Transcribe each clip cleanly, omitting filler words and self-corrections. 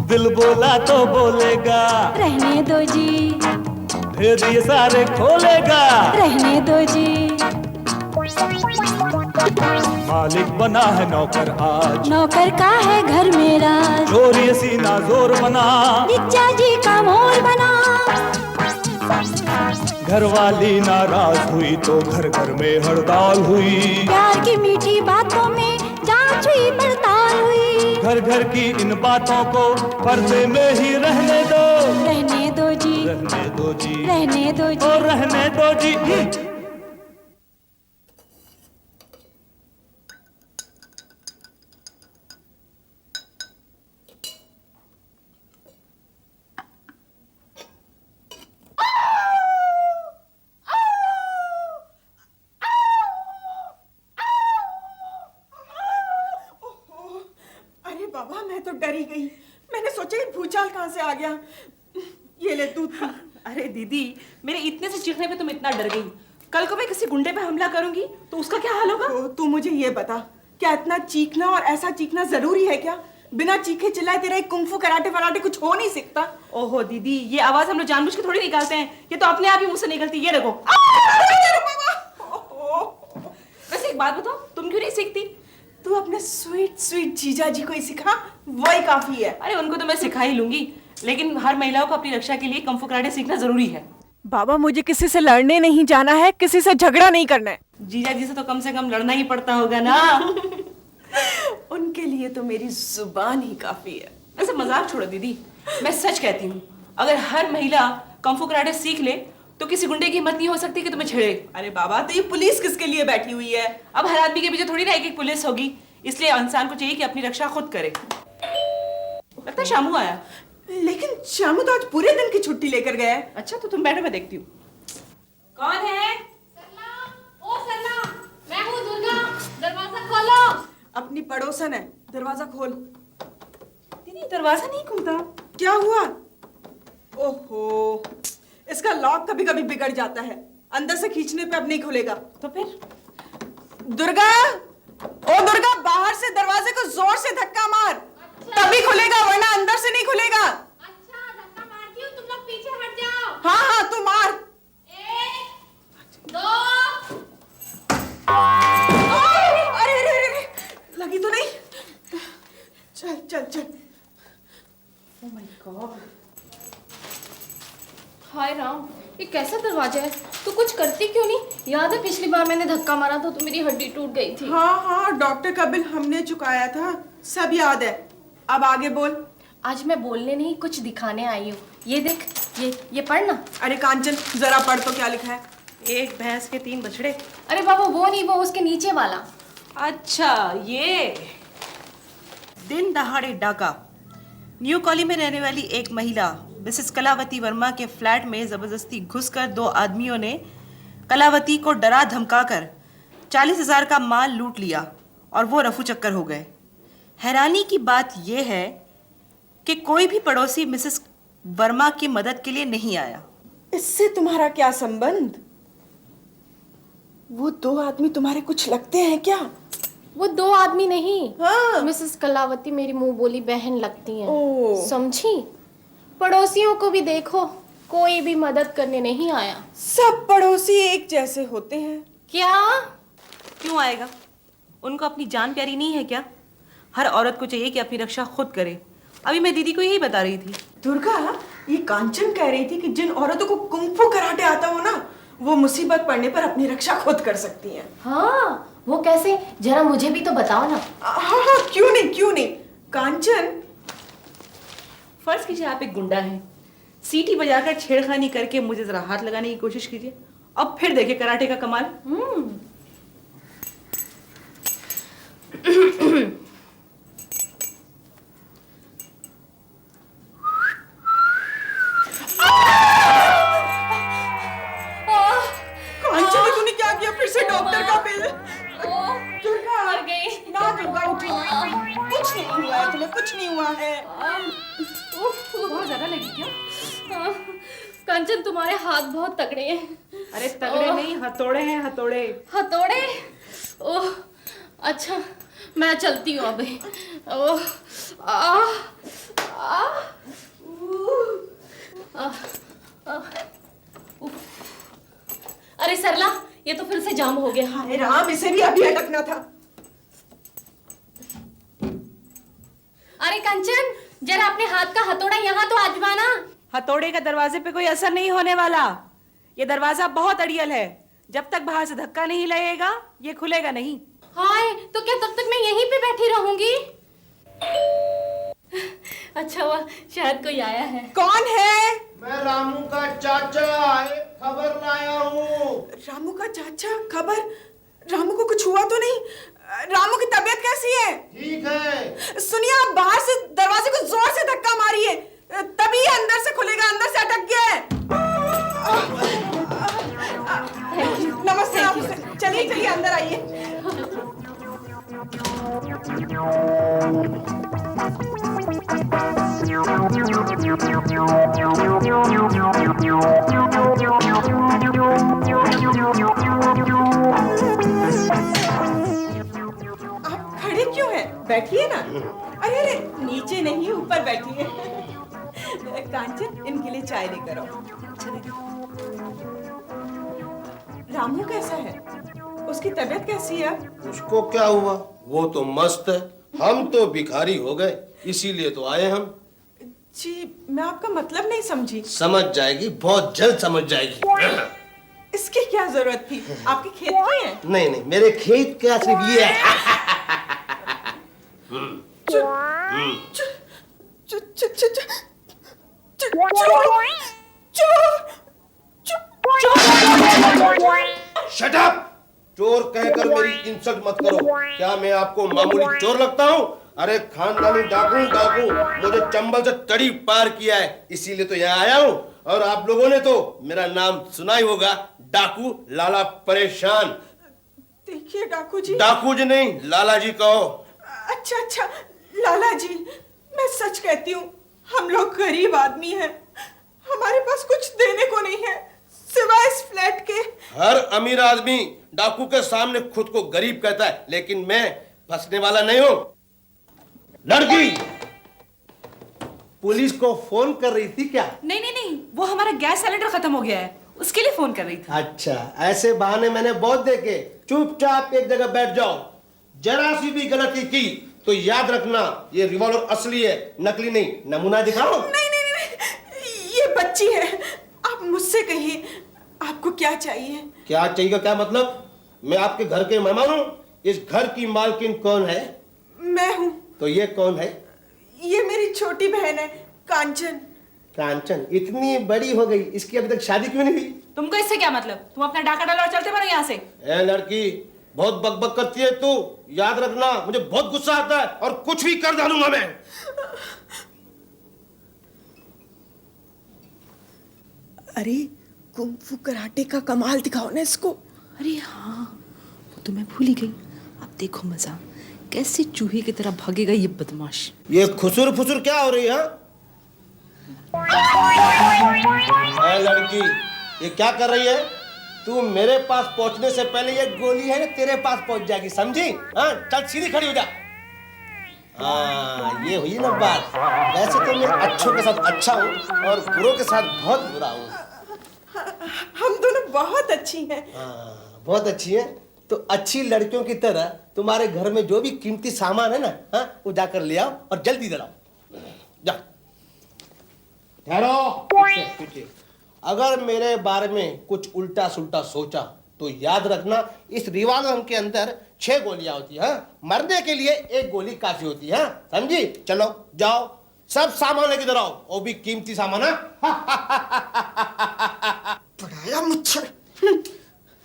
दिल बोला तो बोलेगा, रहने दो जी, भेद ये सारे खोलेगा, रहने दो जी। मालिक बना है नौकर आज, नौकर का है घर मेरा, जोर ये सीना जोर बना, जिज्जा जी का मोर बना। घर वाली नाराज हुई तो घर घर में हड़ताल हुई, प्यार की मीठी बातों में जांच हुई पड़ताल हुई। घर घर की इन बातों को पर्दे में ही रहने दो, रहने दो जी, रहने दो जी, रहने दो जी, और रहने दो जी। अरे बाबा, मैं तो डरी गई। मैंने सोचा ये भूचाल कहाँ से आ गया। ये ले दूध पी। अरे दीदी, मेरे इतने से चीखने पे तुम इतना डर गई। कल को मैं किसी गुंडे पे हमला करूंगी तो उसका क्या हाल होगा? तू मुझे ये बता, क्या इतना चीखना और ऐसा चीखना जरूरी है क्या? बिना चीखे चिल्लाए तेरा एक कुंफू कराटे फराटे कुछ हो नहीं सकता। ओहो दीदी, ये आवाज हम लोग जानबूझ के थोड़ी निकालते हैं, ये तो अपने आप ही मुंह से निकलती है। ये देखो। वैसे एक बात बताओ, तुम क्यों नहीं सीखती? तू अपने स्वीट स्वीट जीजा जी को ही सिखा, वही काफी है। अरे उनको तो मैं सिखा ही लूंगी, लेकिन हर महिलाओं को अपनी रक्षा के लिए कुंफू कराटे सीखना जरूरी है। बाबा, मुझे किसी से लड़ने नहीं जाना है, किसी से झगड़ा नहीं करना है। जीजा जी से तो कम लड़ना ही पड़ता होगा ना। उनके लिए तो मेरी जुबान ही काफी है। वैसे मजाक छोड़ो दीदी, मैं सच कहती हूँ, अगर हर महिला कुंफू कराटे सीख ले तो किसी गुंडे की हिम्मत नहीं हो सकती कि तुम्हें छेड़े। अरे बाबा, तो ये पुलिस किसके लिए बैठी हुई है? अब हर आदमी के पीछे थोड़ी ना एक पुलिस होगी, इसलिए इंसान को चाहिए कि अपनी रक्षा खुद करे। लगता है शामू आया। लेकिन शामू तो आज पूरे दिन की छुट्टी लेकर गया है। अच्छा, तो तुम बैठो, मैं देखती हूँ कौन है। सरला, ओ सरला, मैं हूँ दुर्गा, दरवाजा खोलो। अपनी पड़ोसन है, दरवाजा खोल। दीदी दरवाजा नहीं खुलता। क्या हुआ? ओहो, इसका लॉक कभी कभी बिगड़ जाता है, अंदर से खींचने पे अब नहीं खुलेगा। तो फिर? दुर्गा, ओ दुर्गा, बाहर से दरवाजे को जोर से धक्का मार। अच्छा। तभी खुलेगा, वरना अंदर से नहीं खुलेगा। अच्छा, धक्का मारती हूँ, तुम लोग पीछे हट जाओ। हाँ हाँ, तू मार। 1, 2। अरे अरे अरे अरे, लगी तो नहीं? चल चल चल। Oh my god. हाय राम, ये कैसा दरवाजा है? तू कुछ करती क्यों नहीं? याद है पिछली बार मैंने धक्का मारा था तो मेरी हड्डी टूट गई थी। हाँ हाँ, डॉक्टर का बिल हमने चुकाया था, सब याद है। अब आगे बोल। आज मैं बोलने नहीं, कुछ दिखाने आई हूँ। ये देख, ये पढ़ ना। अरे कांचन, जरा पढ़ तो क्या लिखा है। एक भैंस के 3 बछड़े। अरे बाबा, वो नहीं, वो उसके नीचे वाला। अच्छा, ये दिन दहाड़े डाका। न्यू कॉलोनी में रहने वाली एक महिला मिसेस कलावती वर्मा के फ्लैट में जबरदस्ती घुसकर 2 आदमियों ने कलावती को डरा धमकाकर 40,000 का माल लूट लिया और वो रफू चक्कर हो गए। हैरानी की बात यह है कि कोई भी पड़ोसी मिसेस वर्मा की मदद के लिए नहीं आया। इससे तुम्हारा क्या संबंध? वो 2 आदमी तुम्हारे कुछ लगते हैं क्या? वो 2 आदमी नहीं, हाँ। मिसेस कलावती मेरी मुंह बोली बहन लगती हैं। ओह। समझी? पड़ोसियों को भी देखो, कोई भी मदद करने नहीं आया। सब पड़ोसी एक जैसे होते हैं क्या? क्यों आएगा? उनको अपनी जान प्यारी नहीं है क्या? हर औरत को चाहिए कि अपनी रक्षा खुद करे। अभी मैं दीदी को यही बता रही थी। दुर्गा, ये कांचन कह रही थी कि जिन औरतों को कुंफू कराटे आता हो ना, वो मुसीबत पड़ने पर अपनी रक्षा खुद कर सकती हैं। हाँ, वो कैसे? जरा मुझे भी तो बताओ ना। हाँ हाँ, क्यों नहीं क्यों नहीं। कांचन, फर्ज कीजिए आप एक गुंडा हैं, सीटी बजाकर छेड़खानी करके मुझे जरा हाथ लगाने की कोशिश कीजिए, अब फिर देखिए कराटे का कमाल। कांचन, तूने क्या किया? फिर से डॉक्टर का बिल। दुर्गा, मर गई। ना दुर्गा, उठी। कुछ नहीं हुआ है तुम्हें, कुछ नहीं हुआ है। बहुत ज्यादा लगी क्या? कंचन, तुम्हारे हाथ बहुत तगड़े हैं। अरे तगड़े नहीं, हथौड़े हैं, हथौड़े। हथौड़े? ओह, अच्छा मैं चलती हूँ अभी। ओह, आ, आ, आ, आ, उफ। अरे सरला, ये तो फिर से जाम हो गया। हाय राम, इसे भी अभी अटकना था। अरे कंचन, जरा अपने हाथ का हथौड़ा यहाँ तो आजमाना। हथौड़े का दरवाजे पे कोई असर नहीं होने वाला। ये दरवाजा बहुत अड़ियल है, जब तक बाहर से धक्का नहीं लगेगा ये खुलेगा नहीं। हाय, तो क्या तब तक मैं यहीं पे बैठी रहूंगी? अच्छा हुआ शायद कोई आया है। कौन है? मैं रामू का चाचा, एक खबर लाया हूँ। रामू का चाचा? खबर? रामू को कुछ हुआ तो नहीं? रामू की तबीयत कैसी है? ठीक है। सुनिए, आप बाहर से दरवाजे को जोर से धक्का मारिए, तभी ये अंदर से खुलेगा। अंदर से अटक गया है। नमस्ते नमस्ते। चलिए चलिए अंदर आइए। आप खड़े क्यों हैं? बैठिए ना। अरे अरे, नीचे नहीं, ऊपर बैठिए। कांचन, इनके लिए चाय लेकर आओ। रामू कैसा है? उसकी तबीयत कैसी है? उसको क्या हुआ? वो तो मस्त है। हम तो भिखारी हो गए, इसीलिए तो आए हम। जी, मैं आपका मतलब नहीं समझी। समझ जाएगी, बहुत जल्द समझ जाएगी। इसकी क्या जरूरत थी? आपके खेत की है? नहीं नहीं, मेरे खेत का सिर्फ ये है। Shut up! चोर कहकर मेरी इंसल्ट मत करो। क्या मैं आपको मामूली चोर लगता हूँ? अरे खानदानी डाकू, मुझे चंबल से तड़ी पार किया है, इसीलिए तो यहाँ आया हूँ। और आप लोगों ने तो मेरा नाम सुना ही होगा, डाकू लाला परेशान। देखिए डाकू जी। डाकू जी नहीं, लाला जी कहो। अच्छा अच्छा, लाला जी, मैं सच कहती हूँ, हम लोग गरीब आदमी हैं। हमारे पास कुछ देने को नहीं है सिवाय इस फ्लैट के। हर अमीर आदमी डाकू के सामने खुद को गरीब कहता है, लेकिन मैं फंसने वाला नहीं हूं। लड़की पुलिस को फोन कर रही थी क्या? नहीं नहीं नहीं, वो हमारा गैस सिलेंडर खत्म हो गया है, उसके लिए फोन कर रही थी। अच्छा, ऐसे बहाने मैंने बहुत देखे। चुपचाप एक जगह बैठ जाओ। जरा सी भी गलती की तो याद रखना, ये रिवॉल्वर असली है, नकली नहीं। नमूना दिखाओ। नहीं नहीं नहीं, ये बच्ची है। आप मुझसे कहिए, आपको क्या चाहिए? क्या चाहिए का क्या मतलब? मैं आपके घर के मेहमान हूँ। इस घर की मालकिन कौन है? मैं हूँ। तो ये कौन है? ये मेरी छोटी बहन है, कांचन। कांचन इतनी बड़ी हो गई, इसकी अभी तक शादी क्यों नहीं हुई? तुमको इससे क्या मतलब? तुम अपना डाका डालो और चलते बनो यहाँ से। ए लड़की, बहुत बकबक करती है तू। याद रखना, मुझे बहुत गुस्सा आता है और कुछ भी कर डालूंगा मैं। अरे, कुंफू कराटे का कमाल दिखाओ ना इसको। अरे हाँ, वो तो मैं भूल ही गई। अब देखो मजा, कैसे चूहे की तरह भागेगा ये बदमाश। ये खुसुर फुसुर क्या हो रही है? ए लड़की, ये क्या कर रही है? तू मेरे पास पहुंचने से पहले ये गोली है ना तेरे पास पहुंच जाएगी, समझी? हाँ, चल सीधी खड़ी हो जा। हाँ, ये हुई ना बात। वैसे तो मैं अच्छों के साथ अच्छा हूँ और बुरों के साथ बहुत बुरा हूँ। हम दोनों बहुत अच्छी हैं। हाँ, बहुत अच्छी है। तो अच्छी लड़कियों की तरह तुम्हारे घर में जो भी कीमती सामान है ना, हाँ, वो जाकर ले आओ और जल्दी दे लाओ। जा। ठहरो। अगर मेरे बारे में कुछ उल्टा सुल्टा सोचा तो याद रखना, इस रिवॉल्वर के अंदर 6 गोलियां होती है। मरने के लिए 1 गोली काफी होती है, समझी? चलो जाओ, सब सामान लेके इधर आओ, वो भी कीमती सामान है। पढ़ाया मुझे।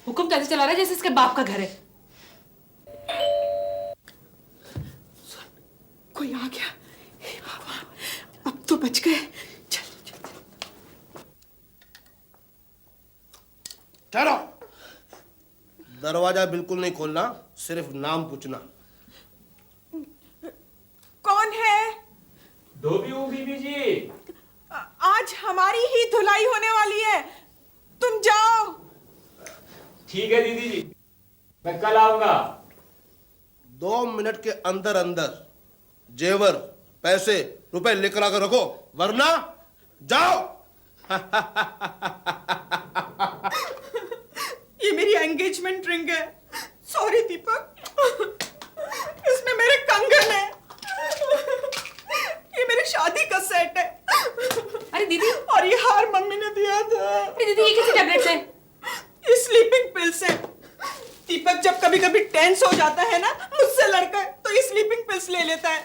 हुक्म तो ऐसे चला रहा है जैसे इसके बाप का घर है। कोई आ गया। हे भगवान, अब तो बच गए। चल चल। चलो, दरवाजा बिल्कुल नहीं खोलना, सिर्फ नाम पूछना। कौन है? धोबी हूँ बीबी जी। आज हमारी ही धुलाई होने वाली है, तुम जाओ। ठीक है दीदी जी, मैं कल आऊंगा। 2 मिनट के अंदर अंदर जेवर, पैसे, रुपए लेकर आकर रखो, वरना जाओ। ये मेरी एंगेजमेंट रिंग है। सॉरी दीपक, इसमें मेरे कंगन है। ये मेरी शादी का सेट है। अरे दीदी, और ये हार मम्मी ने दिया था। अरे दीदी, ये किसी टैबलेट्स है? ये स्लीपिंग पिल्स है। दीपक जब कभी कभी टेंस हो जाता है ना मुझसे लड़कर, तो ये स्लीपिंग पिल्स ले लेता है।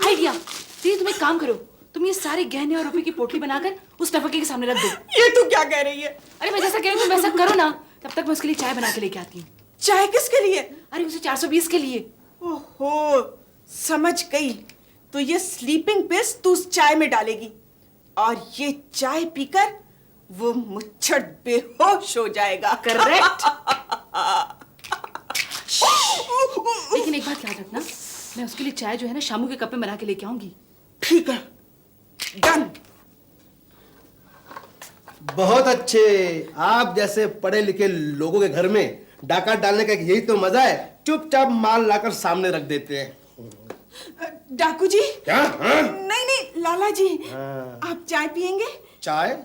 आइडिया। दीदी तुम एक काम करो, तुम ये सारे गहने और रुपए की पोटली बनाकर उस टपके के सामने रख दो। ये तू क्या कह रही है? अरे मैं जैसा कह रही हूँ तुम वैसा करो ना, तब तक मैं उसके लिए चाय बना के लेके आती हूँ। चाय किसके लिए? अरे उसे 420 के लिए। ओहो, समझ गई। तो ये स्लीपिंग पिल्स तू उस चाय में डालेगी और ये चाय पीकर वो मुच्छड़ बेहोश हो जाएगा। करेक्ट। लेकिन एक बात याद रखना, मैं उसके लिए चाय जो है ना शामू के कप में बना के लेके आऊंगी। ठीक है, डन। बहुत अच्छे। आप जैसे पढ़े लिखे लोगों के घर में डाका डालने का यही तो मजा है, चुपचाप माल लाकर सामने रख देते हैं। डाकू जी। क्या? हाँ? नहीं नहीं लाला जी, आप चाय पियेंगे? चाय?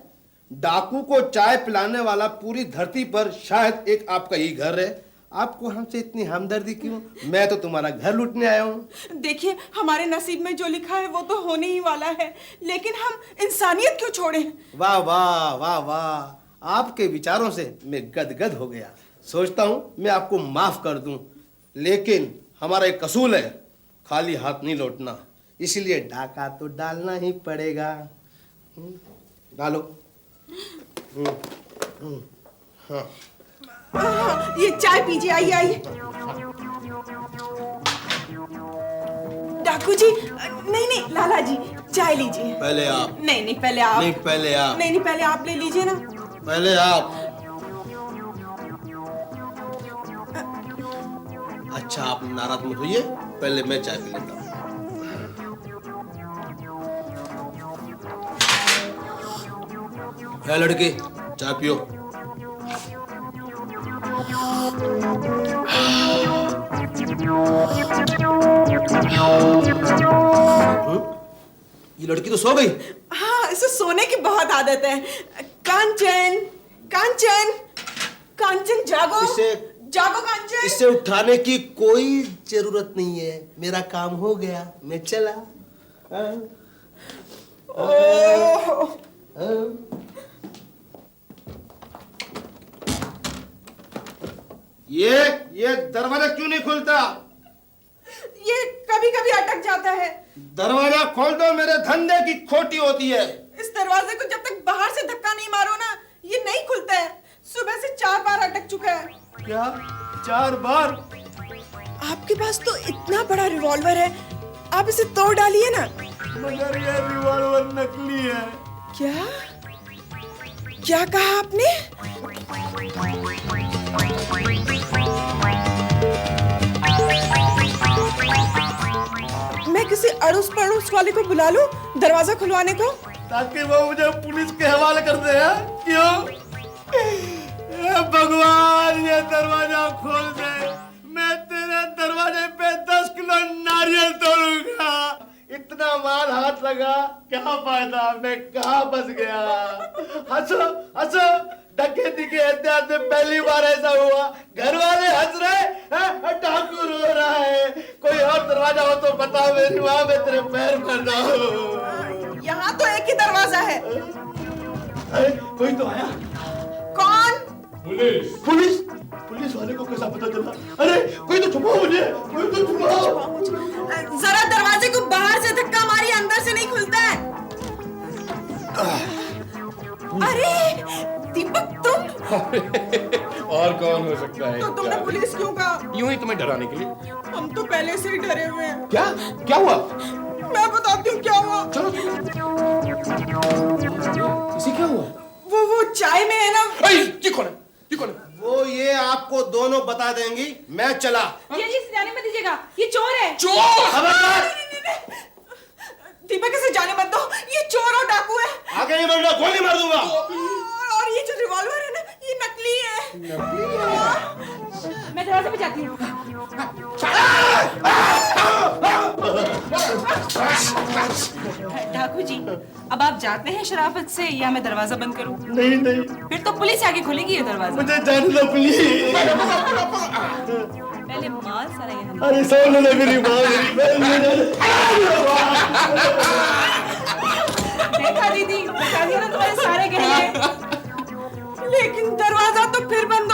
डाकू को चाय पिलाने वाला पूरी धरती पर शायद एक आपका ही घर है। आपको हमसे इतनी हमदर्दी क्यों? मैं तो तुम्हारा घर लूटने आया हूँ। देखिए, हमारे नसीब में जो लिखा है वो तो होने ही वाला है, लेकिन हम इंसानियत क्यों छोड़े? वाह वाह वाह वाह, आपके विचारों से मैं गदगद हो गया। सोचता हूँ मैं आपको माफ कर दूं, लेकिन हमारा एक कसूल है, खाली हाथ नहीं लौटना, इसलिए डाका तो डालना ही पड़ेगा। डालो। हाँ। ये चाय पीजिए, आइए आइए। डाकू जी, नहीं नहीं लाला जी, चाय लीजिए। पहले आप। नहीं नहीं पहले आप। नहीं पहले आप। नहीं नहीं पहले आप ले लीजिए ना। पहले आप। अच्छा, आप नाराज मत होइए, पहले मैं चाय पी लेता हूँ। है लड़के, चाय पियो। ये लड़की तो सो गई। हाँ, इसे सोने की बहुत आदत है। कांचन, कांचन, कांचन जागो। जागो कांचन। इसे उठाने की कोई जरूरत नहीं है, मेरा काम हो गया, मैं चला। ये दरवाजा क्यों नहीं खुलता? ये कभी कभी अटक जाता है। दरवाजा खोल दो, मेरे धंधे की खोटी होती है। इस दरवाजे को जब तक बाहर से धक्का नहीं मारो ना, ये नहीं खुलता है। सुबह से 4 बार अटक चुका है। क्या? 4 बार? आपके पास तो इतना बड़ा रिवॉल्वर है, आप इसे तोड़ डालिए ना। मगर ये रिवॉल्वर नकली है। क्या? क्या कहा आपने? मैं किसी अड़ोस पड़ोस वाले को बुला लूं दरवाजा खुलवाने को? ताकि वो मुझे पुलिस के हवाले कर दे। क्यों? भगवान, ये दरवाजा खोल दे, मैं तेरे दरवाजे पे 10 किलो नारियल तोड़ूंगा। इतना माल हाथ लगा, क्या फायदा, मैं कहाँ फंस गया। हंसो हंसो, डकैती के इतिहास में पहली बार ऐसा हुआ। घर वाले हंस रहे हैं, डाकू रो रहा है। कोई और दरवाजा हो तो बता, मेरी माँ, मैं तेरे पैर पड़ जाऊं। यहाँ तो एक ही दरवाजा है। कोई तो आया। कौन? पुलिस। पुलिस? पुलिस वाले को कैसा पता चला? अरे कोई तो छुपाओ मुझे, कोई तो छुपाओ। जरा दरवाजे को बाहर से धक्का मारिए, अंदर से नहीं खुलता है। अरे दीपक, तुम? और कौन हो सकता है? तो तुमने पुलिस क्यों कहा? यूं ही तुम्हें डराने के लिए। हम तो पहले से ही डरे हुए हैं। क्या? क्या हुआ? मैं बताती हूँ क्या हुआ। चलो। इसे क्या हुआ? वो चाय में है ना। ये कौन है? ये कौन है? वो ये आपको दोनों बता देंगी, मैं चला। ये जी जाने मत दीजिएगा, ये चोर है। चोर! खबरदार! दीपक, इसे जाने मत दो, ये चोर और डाकू है। आगे नहीं बढ़ना, गोली मार दूंगा। और ये जो रिवॉल्वर है ना, ये नकली है। नकली है? मैं दरवाजा दरवाजा पे जाती हूँ। ठाकुर जी, अब आप जाते हैं शराफत से या मैं दरवाजा बंद करूं? नहीं नहीं, फिर तो पुलिस आके खोलेगी ये दरवाजा। मुझे जाने दो प्लीज। पहले माल सारा यहाँ। अरे सोने दे मेरी माँ, मेरी बहन। देखा दीदी, बता दिया ना तुम्हारे सारे गहने। लेकिन दरवाजा तो फिर बंद